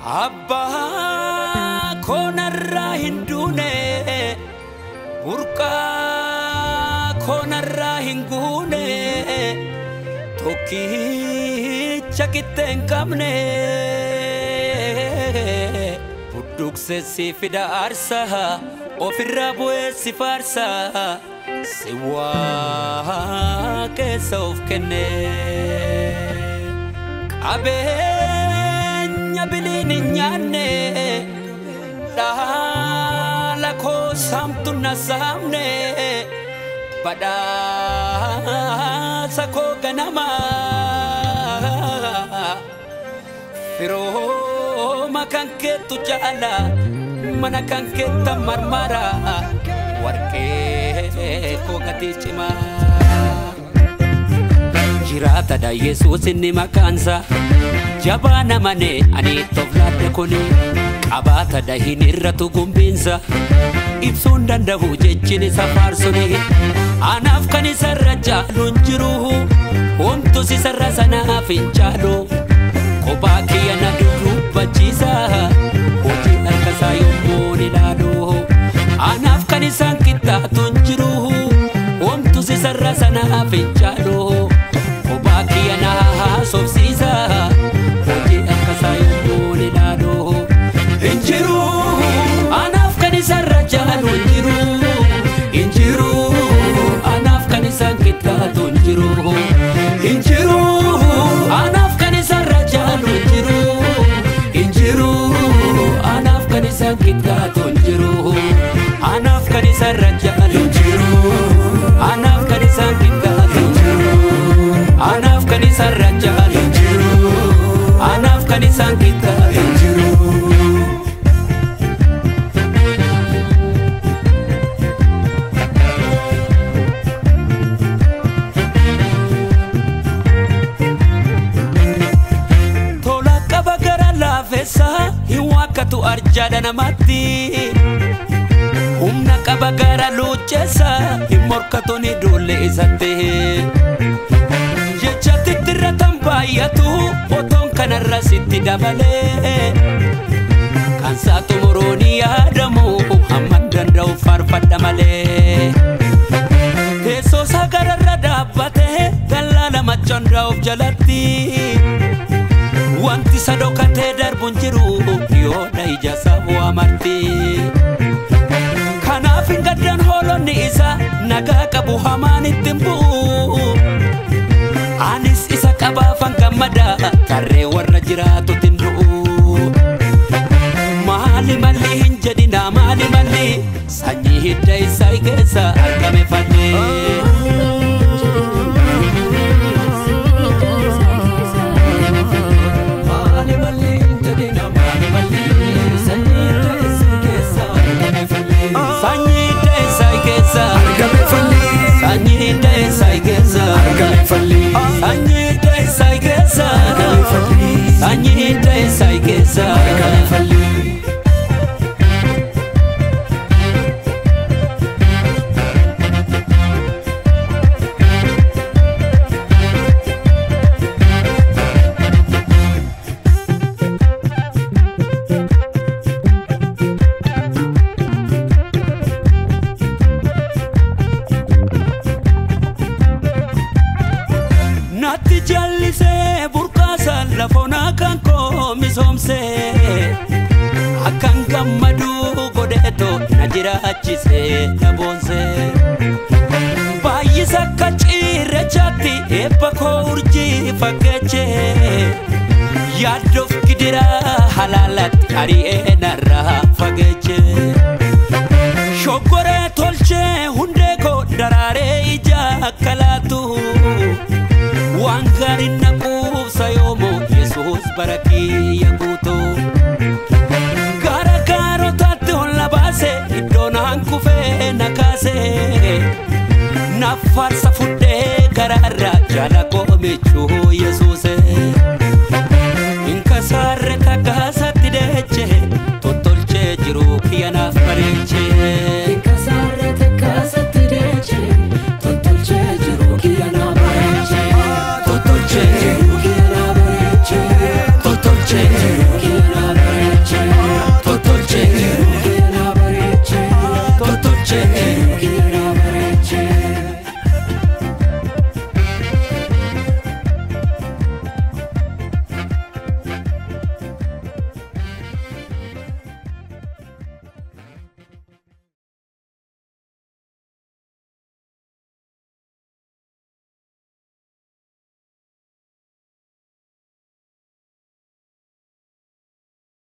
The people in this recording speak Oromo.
Abba konarra hindune burqa konarra hingune toki chakitten kamne budukse sifida arsa ofirra bu'e sifarsa siwa kesof kenne abe bilini nyane dala ko samtu nasamne pada sako ganama firo makan ke tu jala manakan ke tamarmara warke ko gati cima jirata da Yesus inni makansa Jabana mane ani toflate kuni qabata dahin irratu gumbinsa ibsun dandahu jechini safarsuni anaf kan isarra jaalun jiruhu homtu sisarra sana finchalu qobaki ana dubbachisa hojii harkasa yommuu ilaalu anaf kan isan qixxaatun jiruhu homtu sisarra sana finchalu qobaki ana haasofsiisa Injiru anaf kanisa rajaan injiru injiru anaf kanisa kita tunjiru injiru anaf kanisa rajaan injiru injiru anaf kanisa kita tunjiru anaf kanisa rajaan injiru anaf kanisa kita tunjiru anaf kanisa rajaan injiru anaf kanisa kita tunjiru hiwakatu arjada namatti humna qabagara luchesa himorkatoni dole isate jechatti tiratan bayatu oton kanarra sitti dabale kansatu moroni adamu hamman dandau farfadda male teso sagararra dabbate gallala machonda of jalatti wanti sadokate darbun jiru yoda ijasa wa marti kana fingadan holonni isa naga qabu hamani timbu anis isa qaba fangamada karre warra jiratu tindu mali mali hinjadina mali mali sanyi hidda isa igesa argame fanne Nati jallise burqasa lafona kan ko misomse akan gammadu godeto najira achise tabonse bayisa kachire chatti epako urji fakeche yadof kidira halalat ari enarra fakeche shogore tolche hunde ko darare ija kalatu Wangari nakuf sayomo Yesus baraki yaguto Gara karo tate hola base Idona hankufe nakase Nafarsa fude garara Jala komichu Yesuse